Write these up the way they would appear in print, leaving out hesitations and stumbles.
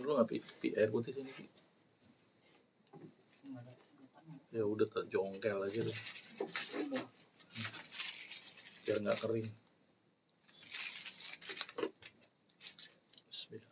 dulu nggak air putih sini Pi? Ya udah terjongkel aja deh biar nggak kering. Bismillah.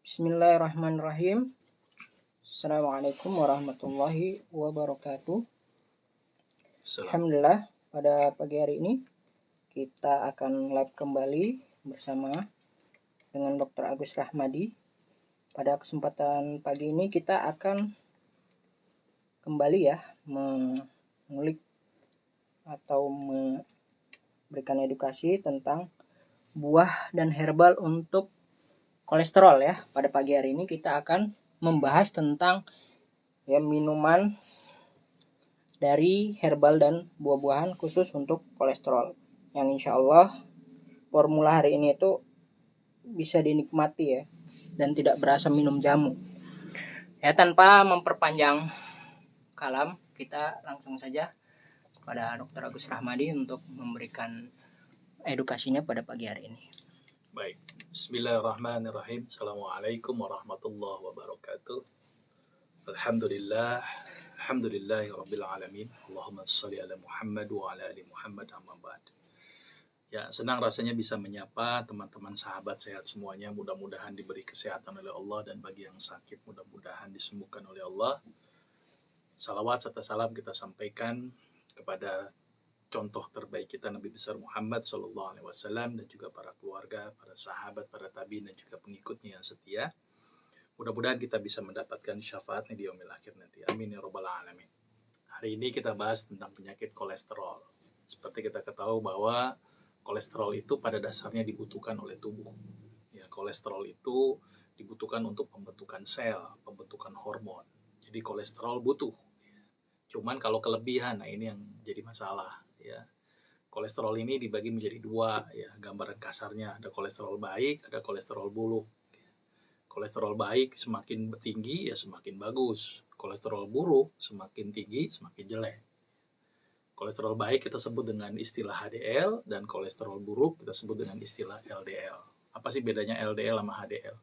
Bismillahirrahmanirrahim. Assalamualaikum warahmatullahi wabarakatuh. Alhamdulillah, pada pagi hari ini kita akan live kembali bersama dengan Dr. Agus Rahmadi. Pada kesempatan pagi ini kita akan kembali ya mengulik atau memberikan edukasi tentang buah dan herbal untuk kolesterol ya. Pada pagi hari ini kita akan membahas tentang ya minuman dari herbal dan buah-buahan khusus untuk kolesterol yang insya Allah formula hari ini itu bisa dinikmati ya dan tidak berasa minum jamu ya. Tanpa memperpanjang kalam, kita langsung saja pada Dr. Agus Rahmadi untuk memberikan edukasinya pada pagi hari ini. Baik, Bismillahirrahmanirrahim. Assalamualaikum warahmatullahi wabarakatuh. Alhamdulillahi rabbil alamin. Allahumma shalli ala Muhammad wa ala ali Muhammad, amma ba'd. Ya, senang rasanya bisa menyapa teman-teman sahabat sehat semuanya. Mudah-mudahan diberi kesehatan oleh Allah, dan bagi yang sakit mudah-mudahan disembuhkan oleh Allah. Salawat serta salam kita sampaikan kepada contoh terbaik kita, Nabi besar Muhammad SAW, dan juga para keluarga, para sahabat, para tabi'in, dan juga pengikutnya yang setia. Mudah-mudahan kita bisa mendapatkan syafaatnya di yaumil akhir nanti. Amin ya rabbal alamin. Hari ini kita bahas tentang penyakit kolesterol. Seperti kita ketahui bahwa kolesterol itu pada dasarnya dibutuhkan oleh tubuh. Ya, kolesterol itu dibutuhkan untuk pembentukan sel, pembentukan hormon. Jadi kolesterol butuh. Cuman kalau kelebihan, nah ini yang jadi masalah. Ya, kolesterol ini dibagi menjadi dua ya, gambaran kasarnya ada kolesterol baik, ada kolesterol buruk. Kolesterol baik semakin tinggi ya semakin bagus, kolesterol buruk semakin tinggi semakin jelek. Kolesterol baik kita sebut dengan istilah HDL, dan kolesterol buruk kita sebut dengan istilah LDL. Apa sih bedanya LDL sama HDL?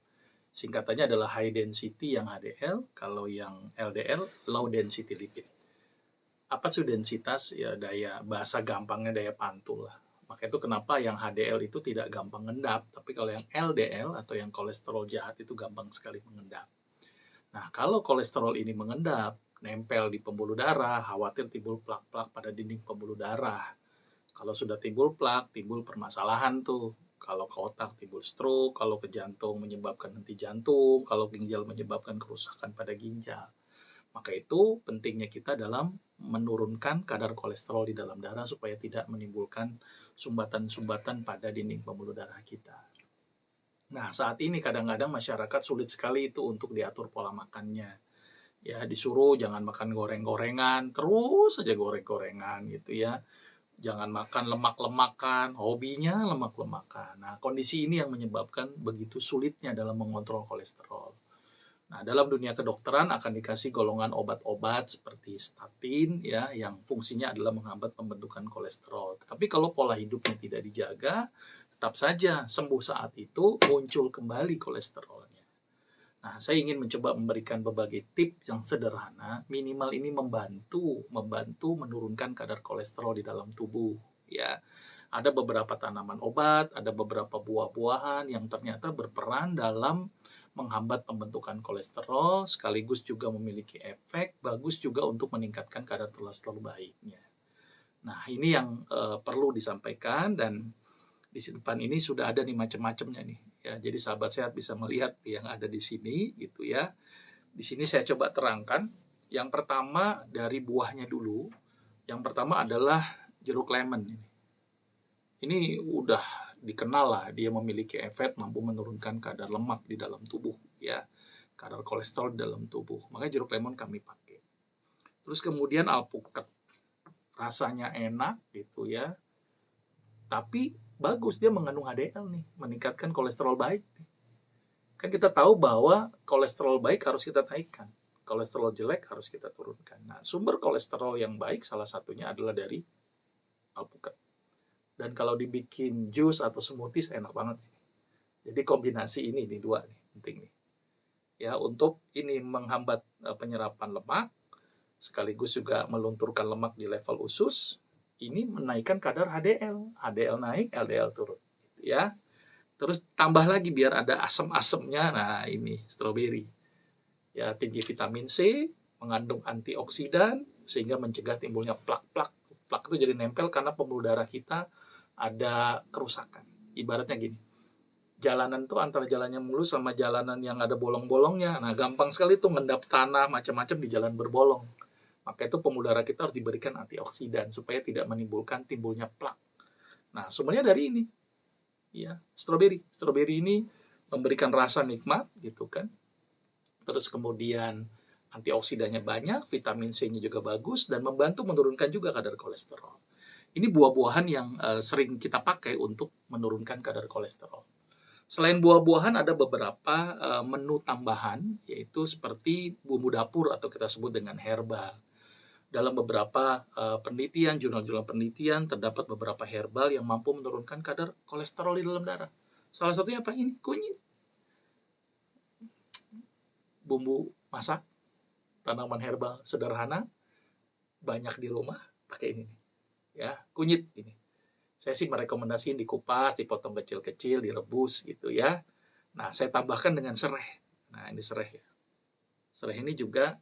Singkatannya adalah high density yang HDL, kalau yang LDL low density lipid. Apa sih densitas? Ya daya, bahasa gampangnya daya pantul lah. Maka itu kenapa yang HDL itu tidak gampang ngendap, tapi kalau yang LDL atau yang kolesterol jahat itu gampang sekali mengendap. Nah, kalau kolesterol ini mengendap, nempel di pembuluh darah, khawatir timbul plak-plak pada dinding pembuluh darah. Kalau sudah timbul plak, timbul permasalahan tuh. Kalau ke otak timbul stroke, kalau ke jantung menyebabkan henti jantung, kalau ginjal menyebabkan kerusakan pada ginjal. Maka itu pentingnya kita dalam menurunkan kadar kolesterol di dalam darah supaya tidak menimbulkan sumbatan-sumbatan pada dinding pembuluh darah kita. Nah, saat ini kadang-kadang masyarakat sulit sekali itu untuk diatur pola makannya. Ya, disuruh jangan makan goreng-gorengan, terus saja goreng-gorengan gitu ya. Jangan makan lemak-lemakan, hobinya lemak-lemakan. Nah, kondisi ini yang menyebabkan begitu sulitnya dalam mengontrol kolesterol. Nah, dalam dunia kedokteran akan dikasih golongan obat-obat seperti statin ya, yang fungsinya adalah menghambat pembentukan kolesterol. Tapi kalau pola hidupnya tidak dijaga, tetap saja sembuh saat itu muncul kembali kolesterolnya. Nah, saya ingin mencoba memberikan berbagai tips yang sederhana, minimal ini membantu menurunkan kadar kolesterol di dalam tubuh ya. Ada beberapa tanaman obat, ada beberapa buah-buahan yang ternyata berperan dalam menghambat pembentukan kolesterol, sekaligus juga memiliki efek bagus juga untuk meningkatkan kadar kolesterol baiknya. Nah, ini yang perlu disampaikan, dan di depan ini sudah ada nih macam-macamnya nih ya. Jadi sahabat sehat bisa melihat yang ada di sini gitu ya. Di sini saya coba terangkan. Yang pertama dari buahnya dulu. Yang pertama adalah jeruk lemon ini. Ini udah dikenal lah, dia memiliki efek mampu menurunkan kadar lemak di dalam tubuh ya, kadar kolesterol di dalam tubuh. Makanya jeruk lemon kami pakai. Terus kemudian alpukat, rasanya enak gitu ya, Tapi bagus, dia mengandung HDL nih, meningkatkan kolesterol baik. Kan kita tahu bahwa kolesterol baik harus kita naikkan, kolesterol jelek harus kita turunkan. Nah, sumber kolesterol yang baik salah satunya adalah dari alpukat. Dan kalau dibikin jus atau smoothies enak banget. Jadi kombinasi ini dua nih penting nih. Ya, untuk ini menghambat penyerapan lemak, sekaligus juga melunturkan lemak di level usus. Ini menaikkan kadar HDL. HDL naik, LDL turun. Ya. Terus tambah lagi biar ada asam-asamnya. Nah, ini stroberi. Ya, tinggi vitamin C, mengandung antioksidan sehingga mencegah timbulnya plak-plak. Plak itu jadi nempel karena pembuluh darah kita ada kerusakan. Ibaratnya gini. Jalanan tuh antara jalannya mulus sama jalanan yang ada bolong-bolongnya. Nah, gampang sekali tuh ngendap tanah macam-macam di jalan berbolong. Maka itu pembuluh darah kita harus diberikan antioksidan supaya tidak menimbulkan timbulnya plak. Nah, semuanya dari ini. Ya, stroberi. Stroberi ini memberikan rasa nikmat gitu kan. Terus kemudian antioksidannya banyak, vitamin C-nya juga bagus dan membantu menurunkan juga kadar kolesterol. Ini buah-buahan yang sering kita pakai untuk menurunkan kadar kolesterol. Selain buah-buahan ada beberapa menu tambahan, yaitu seperti bumbu dapur atau kita sebut dengan herbal. Dalam beberapa penelitian, jurnal-jurnal penelitian, terdapat beberapa herbal yang mampu menurunkan kadar kolesterol di dalam darah. Salah satunya apa ini? Kunyit. Bumbu masak, tanaman herbal sederhana, banyak di rumah, pakai ini. Ya, kunyit ini. Saya sih merekomendasikan dikupas, dipotong kecil-kecil, direbus gitu ya. Nah, saya tambahkan dengan serai. Nah, ini serai ya. Serai ini juga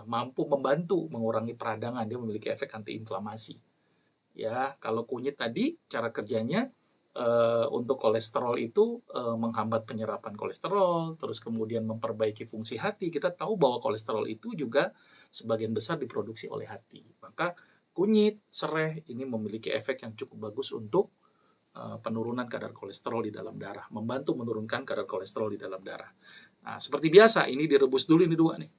mampu membantu mengurangi peradangan, dia memiliki efek antiinflamasi. Ya, kalau kunyit tadi cara kerjanya untuk kolesterol itu menghambat penyerapan kolesterol, terus kemudian memperbaiki fungsi hati. Kita tahu bahwa kolesterol itu juga sebagian besar diproduksi oleh hati. Maka kunyit, serai ini memiliki efek yang cukup bagus untuk penurunan kadar kolesterol di dalam darah, membantu menurunkan kadar kolesterol di dalam darah. Nah, seperti biasa ini direbus dulu ini dua nih.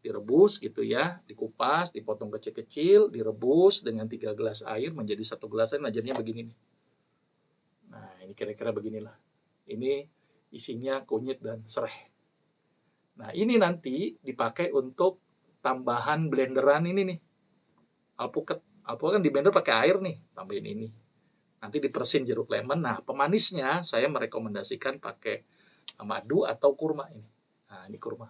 Direbus gitu ya, dikupas, dipotong kecil-kecil, direbus dengan 3 gelas air menjadi 1 gelas air, nah jadinya begini nih. Nah, ini kira-kira beginilah. Ini isinya kunyit dan serai. Nah, ini nanti dipakai untuk tambahan blenderan ini nih. Alpukat. Alpukat kan di blender pakai air nih, tambahin ini. Nanti diperesin jeruk lemon. Nah, pemanisnya saya merekomendasikan pakai madu atau kurma ini. Nah, ini kurma.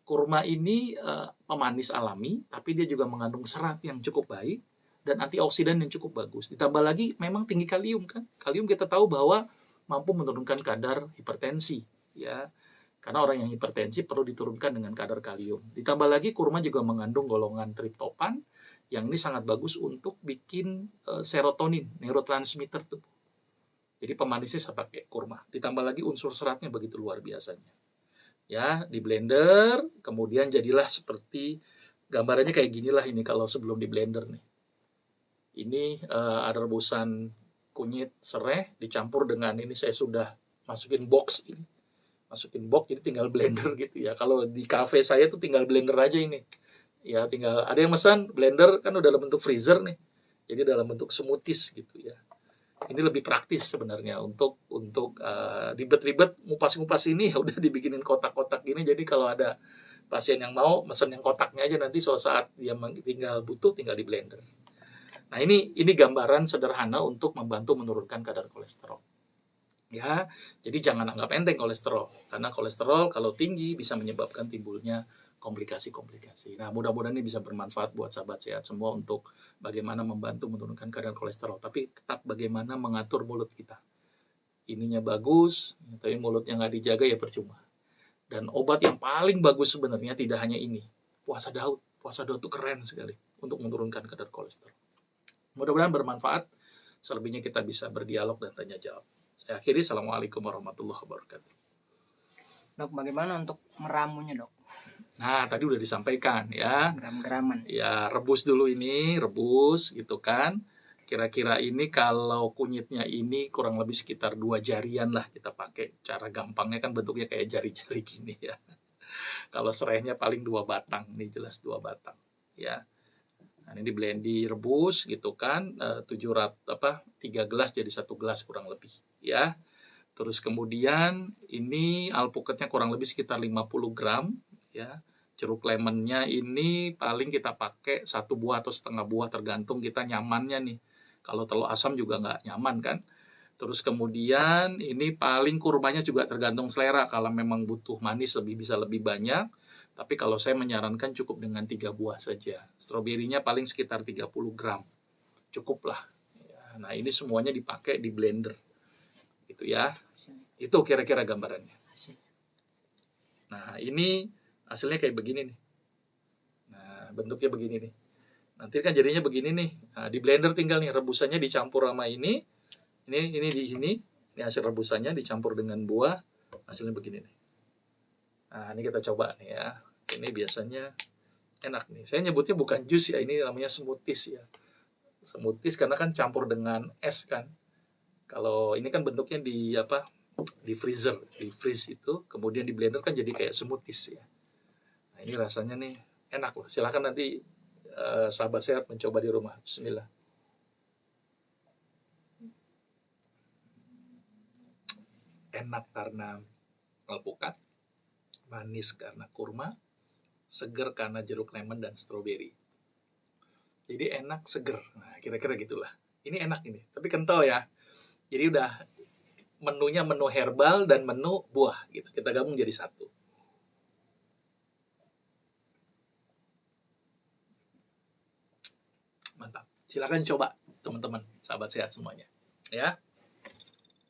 Kurma ini pemanis alami, tapi dia juga mengandung serat yang cukup baik dan antioksidan yang cukup bagus. Ditambah lagi memang tinggi kalium kan. Kalium kita tahu bahwa mampu menurunkan kadar hipertensi ya. Karena orang yang hipertensi perlu diturunkan dengan kadar kalium. Ditambah lagi kurma juga mengandung golongan triptopan yang ini sangat bagus untuk bikin serotonin, neurotransmitter tubuh. Jadi pemanisnya saya pakai kurma. Ditambah lagi unsur seratnya begitu luar biasanya. Ya, di blender, kemudian jadilah seperti gambarannya kayak ginilah ini kalau sebelum di blender nih. Ini ada rebusan kunyit serai dicampur dengan ini saya sudah masukin box ini. Masukin box jadi tinggal blender gitu ya. Kalau di cafe saya tuh tinggal blender aja ini. Ya, tinggal ada yang pesan blender kan udah dalam bentuk freezer nih. Jadi dalam bentuk smoothies gitu ya. Ini lebih praktis sebenarnya untuk ribet-ribet ngupas-ngupas ini ya udah dibikinin kotak-kotak gini. Jadi kalau ada pasien yang mau mesen yang kotaknya aja, nanti suatu saat dia tinggal butuh tinggal di blender. Nah, ini gambaran sederhana untuk membantu menurunkan kadar kolesterol. Ya, jadi jangan anggap enteng kolesterol karena kolesterol kalau tinggi bisa menyebabkan timbulnya komplikasi-komplikasi. Nah, mudah-mudahan ini bisa bermanfaat buat sahabat sehat semua untuk bagaimana membantu menurunkan kadar kolesterol. Tapi tetap bagaimana mengatur mulut kita. Ininya bagus, tapi mulutnya nggak dijaga ya percuma. Dan obat yang paling bagus sebenarnya tidak hanya ini. Puasa Daud. Puasa Daud itu keren sekali untuk menurunkan kadar kolesterol. Mudah-mudahan bermanfaat. Selebihnya kita bisa berdialog dan tanya jawab. Saya akhiri. Assalamualaikum warahmatullahi wabarakatuh. Dok, bagaimana untuk meramunya, Dok? Nah, tadi udah disampaikan ya. Gram-graman. Ya, rebus dulu ini, rebus gitu kan. Kira-kira ini kalau kunyitnya ini kurang lebih sekitar 2 jarian lah kita pakai. Cara gampangnya kan bentuknya kayak jari-jari gini ya. Kalau serainya paling 2 batang, ini jelas 2 batang ya. Nah, ini direbus gitu kan, 3 gelas jadi 1 gelas kurang lebih ya. Terus kemudian ini alpukatnya kurang lebih sekitar 50 gram ya. Jeruk lemonnya ini paling kita pakai 1 buah atau setengah buah tergantung kita nyamannya nih. Kalau terlalu asam juga nggak nyaman kan. Terus kemudian ini paling kurmanya juga tergantung selera. Kalau memang butuh manis bisa lebih banyak. Tapi kalau saya menyarankan cukup dengan 3 buah saja. Stroberinya paling sekitar 30 gram. Cukup lah. Nah ini semuanya dipakai di blender. Gitu ya. Itu kira-kira gambarannya. Nah ini hasilnya kayak begini nih. Nah bentuknya begini nih. Nanti kan jadinya begini nih. Nah, di blender tinggal nih rebusannya dicampur sama ini di sini. Ini hasil rebusannya dicampur dengan buah. Hasilnya begini nih. Nah, ini kita coba nih ya. Ini biasanya enak nih. Saya nyebutnya bukan jus ya, ini namanya smoothies ya. Smoothies karena kan campur dengan es kan. Kalau ini kan bentuknya di freezer, di freeze itu, kemudian di blender kan jadi kayak smoothies ya. Nah, ini rasanya nih enak loh. Silakan nanti sahabat sehat mencoba di rumah. Bismillah. Enak karena alpukat, manis karena kurma, seger karena jeruk lemon dan stroberi. Jadi enak, seger. Nah, kira-kira gitulah. Ini enak ini, tapi kental ya. Jadi udah menunya menu herbal dan menu buah gitu. Kita gabung jadi satu. Mantap. Silakan coba teman-teman, sahabat sehat semuanya. Ya.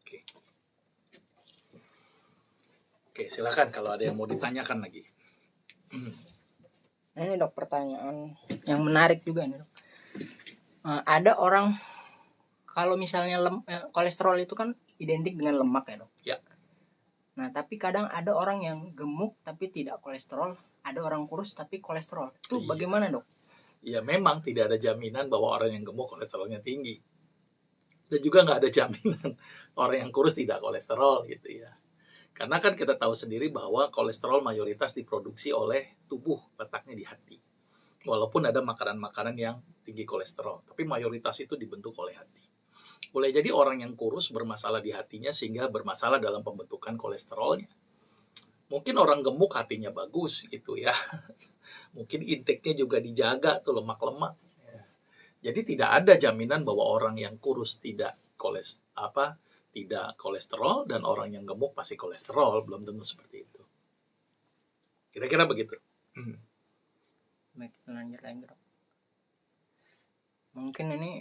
Oke. Oke, silakan kalau ada yang mau ditanyakan lagi. Nah, ini dok pertanyaan yang menarik juga nih dok. Ada orang kalau misalnya kolesterol itu kan identik dengan lemak ya dok. Ya. Nah tapi kadang ada orang yang gemuk tapi tidak kolesterol, ada orang kurus tapi kolesterol. Itu bagaimana dok? Ya memang tidak ada jaminan bahwa orang yang gemuk kolesterolnya tinggi. Dan juga nggak ada jaminan orang yang kurus tidak kolesterol gitu ya. Karena kan kita tahu sendiri bahwa kolesterol mayoritas diproduksi oleh tubuh, letaknya di hati. Walaupun ada makanan-makanan yang tinggi kolesterol, tapi mayoritas itu dibentuk oleh hati. Boleh jadi orang yang kurus bermasalah di hatinya sehingga bermasalah dalam pembentukan kolesterolnya. Mungkin orang gemuk hatinya bagus gitu ya. Mungkin intake-nya juga dijaga tuh lemak-lemak. Jadi tidak ada jaminan bahwa orang yang kurus tidak kolesterol dan orang yang gemuk pasti kolesterol, belum tentu seperti itu. Kira-kira begitu. Baik, lanjut lagi dok. Mungkin ini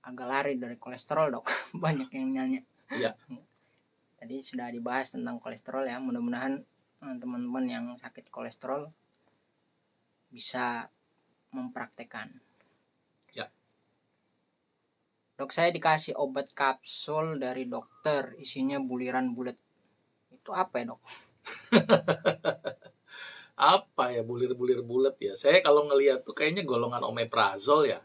agak lari dari kolesterol dok. Banyak yang nanya. Iya. Tadi sudah dibahas tentang kolesterol ya. Mudah-mudahan teman-teman yang sakit kolesterol bisa mempraktekkan. Ya. Dok, saya dikasih obat kapsul dari dokter, isinya buliran bulat. Itu apa ya dok? Apa ya bulir-bulir bulat ya? Saya kalau ngelihat tuh kayaknya golongan omeprazol ya.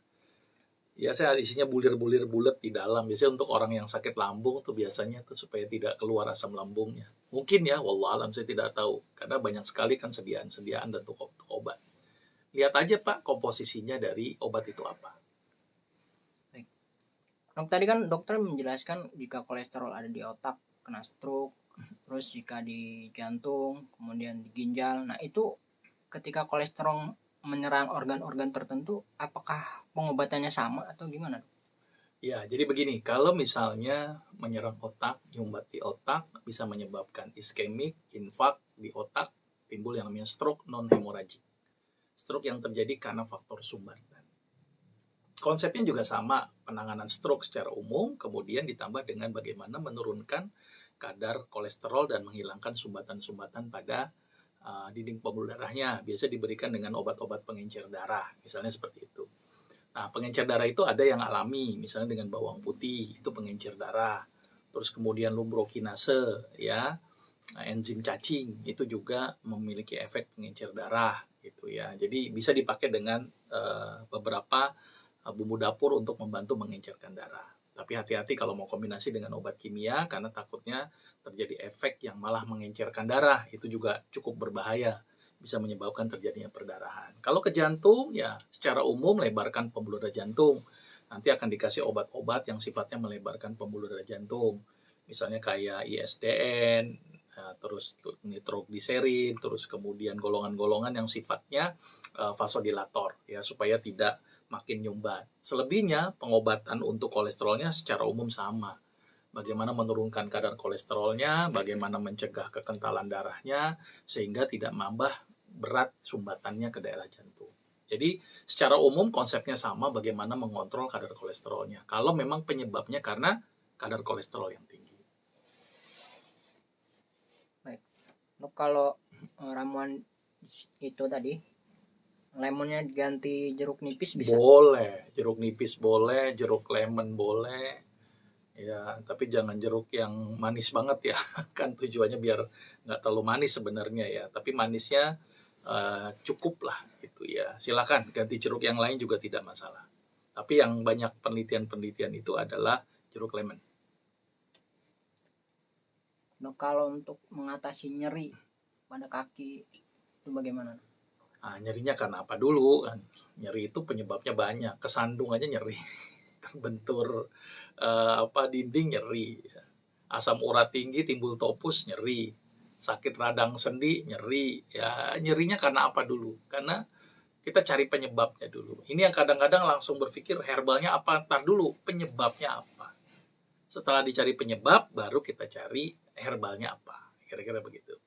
Ya saya isinya bulir-bulir bulat di dalam. Biasanya untuk orang yang sakit lambung tuh biasanya tuh supaya tidak keluar asam lambungnya. Mungkin ya, wallahualam saya tidak tahu. Karena banyak sekali kan sediaan dan toko obat. Lihat aja Pak komposisinya dari obat itu apa. Dok, tadi kan dokter menjelaskan jika kolesterol ada di otak kena stroke, terus jika di jantung, kemudian di ginjal. Nah itu ketika kolesterol menyerang organ-organ tertentu, apakah pengobatannya sama atau gimana? Ya, jadi begini, kalau misalnya menyerang otak, nyumbat di otak, bisa menyebabkan iskemik, infark di otak, timbul yang namanya stroke non-hemorrhagic. Stroke yang terjadi karena faktor sumbatan. Konsepnya juga sama, penanganan stroke secara umum, kemudian ditambah dengan bagaimana menurunkan kadar kolesterol dan menghilangkan sumbatan-sumbatan pada dinding pembuluh darahnya. Biasa diberikan dengan obat-obat pengencer darah, misalnya seperti itu. Nah, pengencer darah itu ada yang alami, misalnya dengan bawang putih, itu pengencer darah. Terus kemudian lumbrokinase, ya, enzim cacing, itu juga memiliki efek pengencer darah, gitu ya. Jadi bisa dipakai dengan beberapa bumbu dapur untuk membantu mengencerkan darah. Tapi hati-hati kalau mau kombinasi dengan obat kimia, karena takutnya terjadi efek yang malah mengencerkan darah. Itu juga cukup berbahaya. bisa menyebabkan terjadinya perdarahan. Kalau ke jantung, ya secara umum lebarkan pembuluh darah jantung. Nanti akan dikasih obat-obat yang sifatnya melebarkan pembuluh darah jantung. Misalnya kayak ISDN, terus nitrogliserin, terus kemudian golongan-golongan yang sifatnya vasodilator, ya supaya tidak makin nyumbat. Selebihnya pengobatan untuk kolesterolnya secara umum sama. Bagaimana menurunkan kadar kolesterolnya, bagaimana mencegah kekentalan darahnya, sehingga tidak menambah berat sumbatannya ke daerah jantung. Jadi secara umum konsepnya sama, bagaimana mengontrol kadar kolesterolnya. Kalau memang penyebabnya karena kadar kolesterol yang tinggi. Baik. Dok, kalau ramuan itu tadi lemonnya diganti jeruk nipis bisa? Boleh, jeruk nipis boleh, jeruk lemon boleh. Ya, tapi jangan jeruk yang manis banget ya. Kan tujuannya biar nggak terlalu manis sebenarnya ya. Tapi manisnya cukup lah gitu ya. Silakan ganti jeruk yang lain juga tidak masalah. Tapi yang banyak penelitian-penelitian itu adalah jeruk lemon. Dok, kalau untuk mengatasi nyeri pada kaki itu bagaimana? Nah, nyerinya karena apa dulu kan? Nyeri itu penyebabnya banyak. Kesandung aja nyeri. Terbentur dinding nyeri. Asam urat tinggi timbul topus nyeri. Sakit radang sendi nyeri. Ya, nyerinya karena apa dulu? Karena kita cari penyebabnya dulu. Ini yang kadang-kadang langsung berpikir herbalnya apa? Ntar dulu, penyebabnya apa? Setelah dicari penyebab, baru kita cari herbalnya apa. Kira-kira begitu.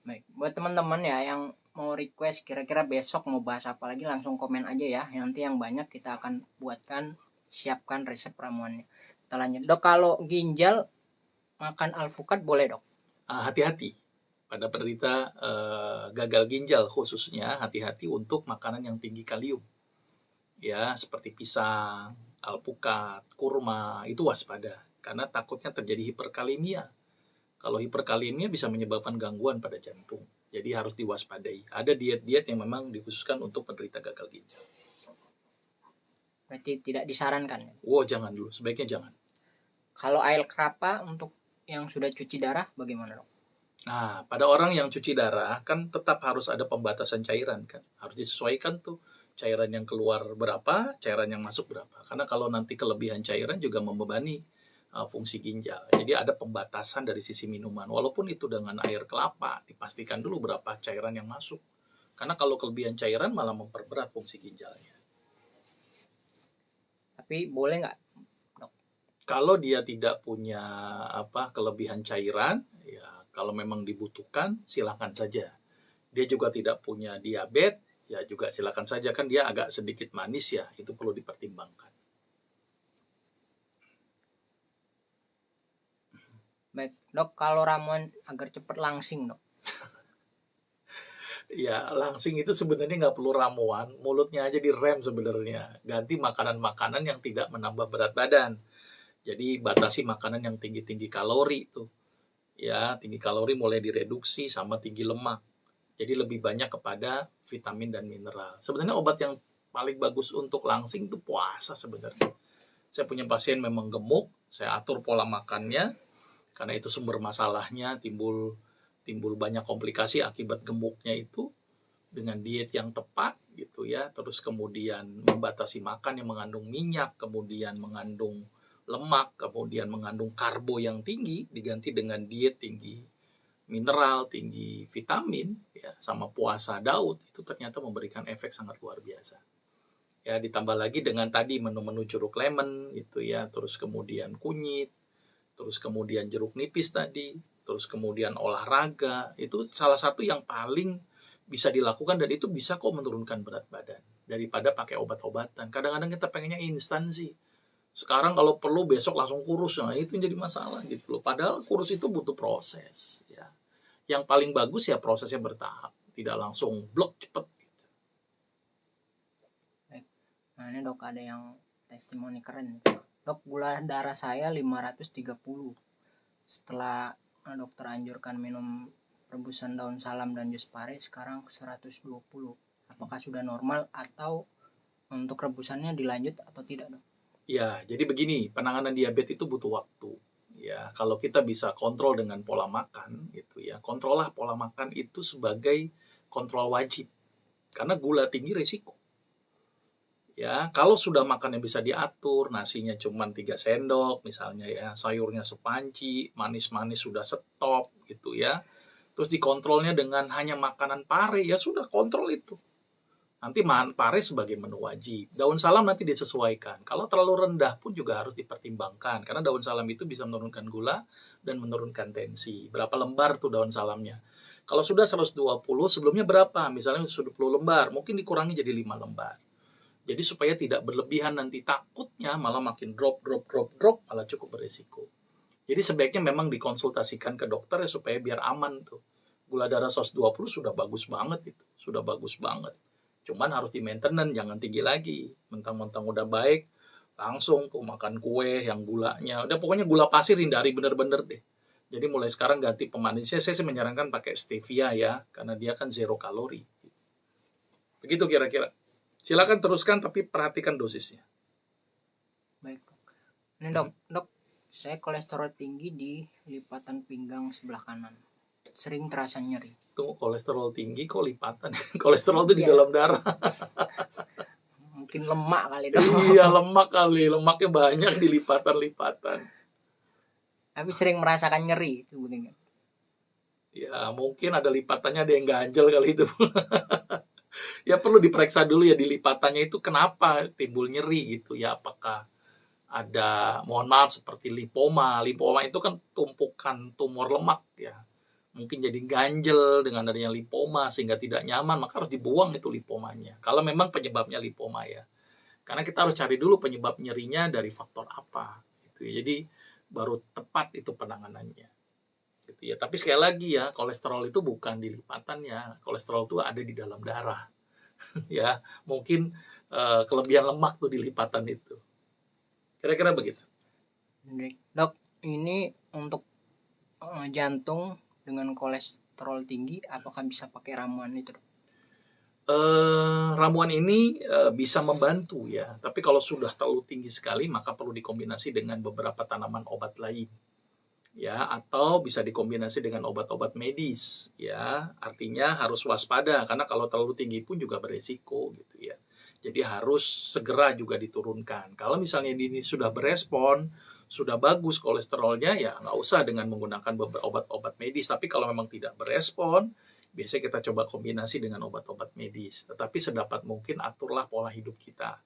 Baik, buat teman-teman ya yang mau request kira-kira besok mau bahas apa lagi, langsung komen aja ya. Nanti yang banyak kita akan buatkan, siapkan resep ramuannya. Kita lanjut. Dok, kalau ginjal makan alpukat boleh, Dok? Hati-hati pada penderita gagal ginjal khususnya, hati-hati untuk makanan yang tinggi kalium. Ya, seperti pisang, alpukat, kurma, itu waspada karena takutnya terjadi hiperkalemia. Kalau hiperkalemia bisa menyebabkan gangguan pada jantung. Jadi harus diwaspadai. Ada diet-diet yang memang dikhususkan untuk penderita gagal ginjal. Berarti tidak disarankan. Jangan dulu, sebaiknya jangan. Kalau air kelapa untuk yang sudah cuci darah bagaimana, Dok? Nah, pada orang yang cuci darah kan tetap harus ada pembatasan cairan kan. Harus disesuaikan tuh cairan yang keluar berapa, cairan yang masuk berapa. Karena kalau nanti kelebihan cairan juga membebani fungsi ginjal. Jadi ada pembatasan dari sisi minuman. Walaupun itu dengan air kelapa, dipastikan dulu berapa cairan yang masuk. Karena kalau kelebihan cairan malah memperberat fungsi ginjalnya. Tapi boleh nggak, Dok? Kalau dia tidak punya kelebihan cairan, ya kalau memang dibutuhkan silakan saja. Dia juga tidak punya diabetes, ya juga silakan saja, kan dia agak sedikit manis ya, itu perlu dipertimbangkan. Baik, Dok, kalau ramuan agar cepat langsing, Dok? Ya, langsing itu sebenarnya nggak perlu ramuan, mulutnya aja direm sebenarnya. Ganti makanan-makanan yang tidak menambah berat badan. Jadi batasi makanan yang tinggi-tinggi kalori tuh. Ya, tinggi kalori mulai direduksi sama tinggi lemak. Jadi lebih banyak kepada vitamin dan mineral. Sebenarnya obat yang paling bagus untuk langsing itu puasa sebenarnya. Saya punya pasien memang gemuk, saya atur pola makannya, karena itu sumber masalahnya, timbul banyak komplikasi akibat gemuknya itu, dengan diet yang tepat gitu ya, terus kemudian membatasi makan yang mengandung minyak, kemudian mengandung lemak, kemudian mengandung karbo yang tinggi, diganti dengan diet tinggi mineral, tinggi vitamin, ya, sama puasa Daud, itu ternyata memberikan efek sangat luar biasa. Ya, ditambah lagi dengan tadi menu-menu jeruk lemon itu ya, terus kemudian kunyit, terus kemudian jeruk nipis tadi, terus kemudian olahraga, itu salah satu yang paling bisa dilakukan dan itu bisa kok menurunkan berat badan daripada pakai obat-obatan. Kadang-kadang kita pengennya instan sih. Sekarang kalau perlu besok langsung kurus, nah itu yang jadi masalah gitu loh. Padahal kurus itu butuh proses ya. Yang paling bagus ya prosesnya bertahap, tidak langsung blok cepet. Nah, ini, Dok, ada yang testimoni keren. Dok, gula darah saya 530. Setelah dokter anjurkan minum rebusan daun salam dan jus pare, sekarang 120. Apakah sudah normal atau untuk rebusannya dilanjut atau tidak, Dok? Ya, jadi begini, penanganan diabetes itu butuh waktu. Ya, kalau kita bisa kontrol dengan pola makan gitu ya. Kontrollah pola makan itu sebagai kontrol wajib. Karena gula tinggi risiko. Ya, kalau sudah makannya bisa diatur, nasinya cuma 3 sendok misalnya ya, sayurnya sepanci, manis-manis sudah stop gitu ya. Terus dikontrolnya dengan hanya makanan pare, ya sudah kontrol itu. Nanti pare sebagai menu wajib. Daun salam nanti disesuaikan. Kalau terlalu rendah pun juga harus dipertimbangkan, karena daun salam itu bisa menurunkan gula dan menurunkan tensi. Berapa lembar tuh daun salamnya? Kalau sudah 120, sebelumnya berapa? Misalnya 10 lembar, mungkin dikurangi jadi 5 lembar. Jadi supaya tidak berlebihan, nanti takutnya malah makin drop, malah cukup beresiko. Jadi sebaiknya memang dikonsultasikan ke dokter ya supaya biar aman tuh. Gula darah 120 sudah bagus banget itu, sudah bagus banget. Cuman harus di maintenance, jangan tinggi lagi. Mentang-mentang udah baik, langsung tuh makan kue yang gulanya, udah pokoknya gula pasir hindari bener-bener deh. Jadi mulai sekarang ganti pemanisnya, saya sih menyarankan pakai stevia ya, karena dia kan 0 kalori. Begitu kira-kira. Silakan teruskan, tapi perhatikan dosisnya. Baik, Dok. Ini dok, saya kolesterol tinggi di lipatan pinggang sebelah kanan. Sering terasa nyeri. Tuh kolesterol tinggi kok lipatan? Kolesterol itu di dalam darah. Mungkin lemak kali dok. Iya, lemak kali. Lemaknya banyak di lipatan-lipatan. Tapi sering merasakan nyeri itu begini. Ya mungkin ada lipatannya, ada yang ganjel kali itu. Ya perlu diperiksa dulu ya di lipatannya itu kenapa timbul nyeri gitu ya, apakah ada, mohon maaf, seperti lipoma. Lipoma itu kan tumpukan tumor lemak ya, mungkin jadi ganjel dengan adanya lipoma sehingga tidak nyaman, maka harus dibuang itu lipomanya kalau memang penyebabnya lipoma ya, karena kita harus cari dulu penyebab nyerinya dari faktor apa gitu ya. Jadi baru tepat itu penanganannya gitu ya. Tapi sekali lagi ya, kolesterol itu bukan di lipatannya, kolesterol itu ada di dalam darah. Ya mungkin kelebihan lemak tuh di lipatan itu, kira-kira begitu. Dok, ini untuk jantung dengan kolesterol tinggi, apakah bisa pakai ramuan itu, Dok? Ramuan ini bisa membantu ya, tapi kalau sudah terlalu tinggi sekali maka perlu dikombinasi dengan beberapa tanaman obat lain ya, atau bisa dikombinasi dengan obat-obat medis ya. Artinya harus waspada, karena kalau terlalu tinggi pun juga beresiko gitu ya. Jadi harus segera juga diturunkan. Kalau misalnya ini sudah berespon, sudah bagus kolesterolnya, ya nggak usah dengan menggunakan obat-obat medis. Tapi kalau memang tidak berespon, biasanya kita coba kombinasi dengan obat-obat medis. Tetapi sedapat mungkin aturlah pola hidup kita.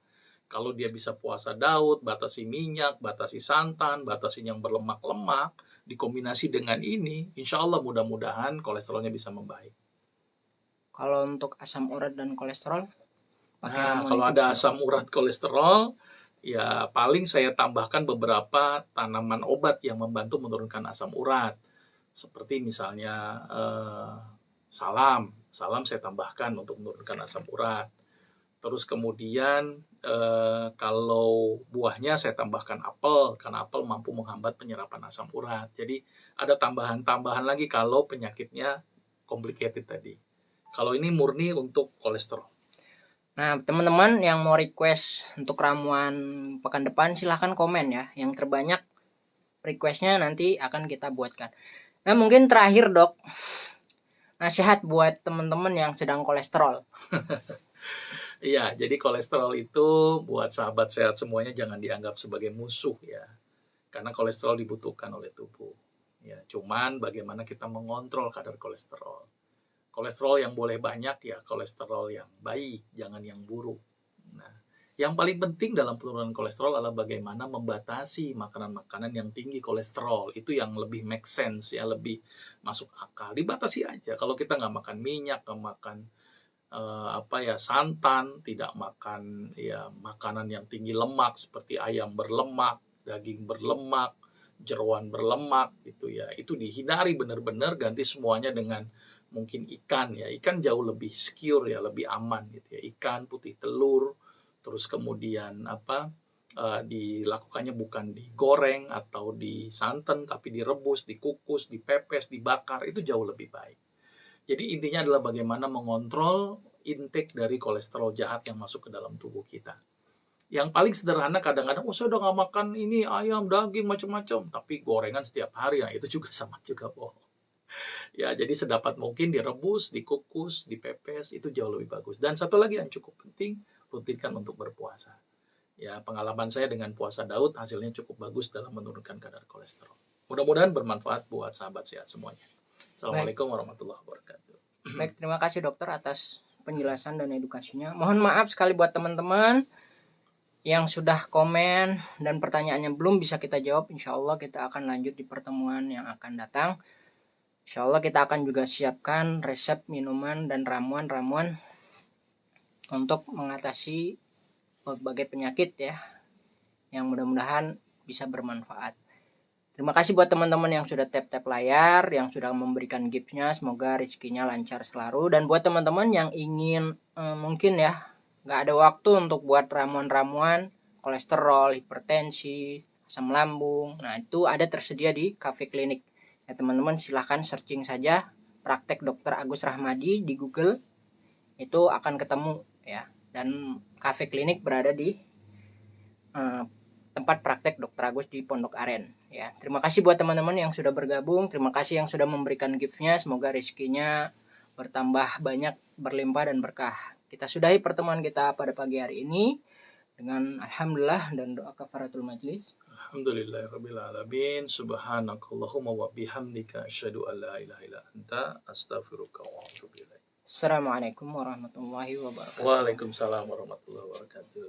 Kalau dia bisa puasa Daud, batasi minyak, batasi santan, batasi yang berlemak-lemak, dikombinasi dengan ini, insya Allah mudah-mudahan kolesterolnya bisa membaik. Kalau untuk asam urat dan kolesterol, kalau ada asam urat kolesterol, ya paling saya tambahkan beberapa tanaman obat yang membantu menurunkan asam urat. Seperti misalnya salam saya tambahkan untuk menurunkan asam urat. Terus kemudian kalau buahnya saya tambahkan apel, karena apel mampu menghambat penyerapan asam urat. Jadi ada tambahan-tambahan lagi kalau penyakitnya complicated tadi. Kalau ini murni untuk kolesterol. Nah, teman-teman yang mau request untuk ramuan pekan depan silahkan komen ya. Yang terbanyak requestnya nanti akan kita buatkan. Nah, mungkin terakhir, Dok, nasihat buat teman-teman yang sedang kolesterol. Iya, jadi kolesterol itu buat sahabat sehat semuanya jangan dianggap sebagai musuh ya. Karena kolesterol dibutuhkan oleh tubuh. Ya, cuman bagaimana kita mengontrol kadar kolesterol. Kolesterol yang boleh banyak ya kolesterol yang baik, jangan yang buruk. Nah, yang paling penting dalam penurunan kolesterol adalah bagaimana membatasi makanan-makanan yang tinggi kolesterol. Itu yang lebih make sense ya, lebih masuk akal. Dibatasi aja. Kalau kita nggak makan minyak, nggak makan santan, tidak makan ya makanan yang tinggi lemak seperti ayam berlemak, daging berlemak, jeroan berlemak gitu ya. Itu dihindari benar-benar, ganti semuanya dengan mungkin ikan ya. Ikan jauh lebih secure ya, lebih aman gitu ya. Ikan, putih telur, terus kemudian dilakukannya bukan digoreng atau disantan, tapi direbus, dikukus, dipepes, dibakar, itu jauh lebih baik. Jadi intinya adalah bagaimana mengontrol intake dari kolesterol jahat yang masuk ke dalam tubuh kita. Yang paling sederhana kadang-kadang, saya udah nggak makan ini ayam, daging, macam-macam, tapi gorengan setiap hari, ya itu juga sama juga bohong. Ya, jadi sedapat mungkin direbus, dikukus, dipepes, itu jauh lebih bagus. Dan satu lagi yang cukup penting, rutinkan untuk berpuasa. Ya, pengalaman saya dengan puasa Daud hasilnya cukup bagus dalam menurunkan kadar kolesterol. Mudah-mudahan bermanfaat buat sahabat sehat semuanya. Assalamualaikum warahmatullahi wabarakatuh. Baik, terima kasih dokter atas penjelasan dan edukasinya. Mohon maaf sekali buat teman-teman yang sudah komen dan pertanyaannya belum bisa kita jawab. Insya Allah kita akan lanjut di pertemuan yang akan datang. Insya Allah kita akan juga siapkan resep minuman dan ramuan-ramuan untuk mengatasi berbagai penyakit ya, yang mudah-mudahan bisa bermanfaat. Terima kasih buat teman-teman yang sudah tap-tap layar, yang sudah memberikan gift-nya, semoga rezekinya lancar selalu. Dan buat teman-teman yang ingin mungkin ya nggak ada waktu untuk buat ramuan-ramuan kolesterol, hipertensi, asam lambung, nah itu ada tersedia di Cafe Klinik ya teman-teman. Silahkan searching saja praktek Dr. Agus Rahmadi di Google, itu akan ketemu ya. Dan Cafe Klinik berada di tempat praktek Dr. Agus di Pondok Aren ya. Terima kasih buat teman-teman yang sudah bergabung, terima kasih yang sudah memberikan gift-nya, semoga rezekinya bertambah banyak, berlimpah dan berkah. Kita sudahi pertemuan kita pada pagi hari ini dengan alhamdulillah dan doa kafaratul majlis. Alhamdulillahirabbil alamin. Subhanakallahumma wa bihamdika asyhadu an la ilaha illa anta astaghfiruka wa atubu ilaik. Assalamualaikum warahmatullahi wabarakatuh. Waalaikumsalam warahmatullahi wabarakatuh.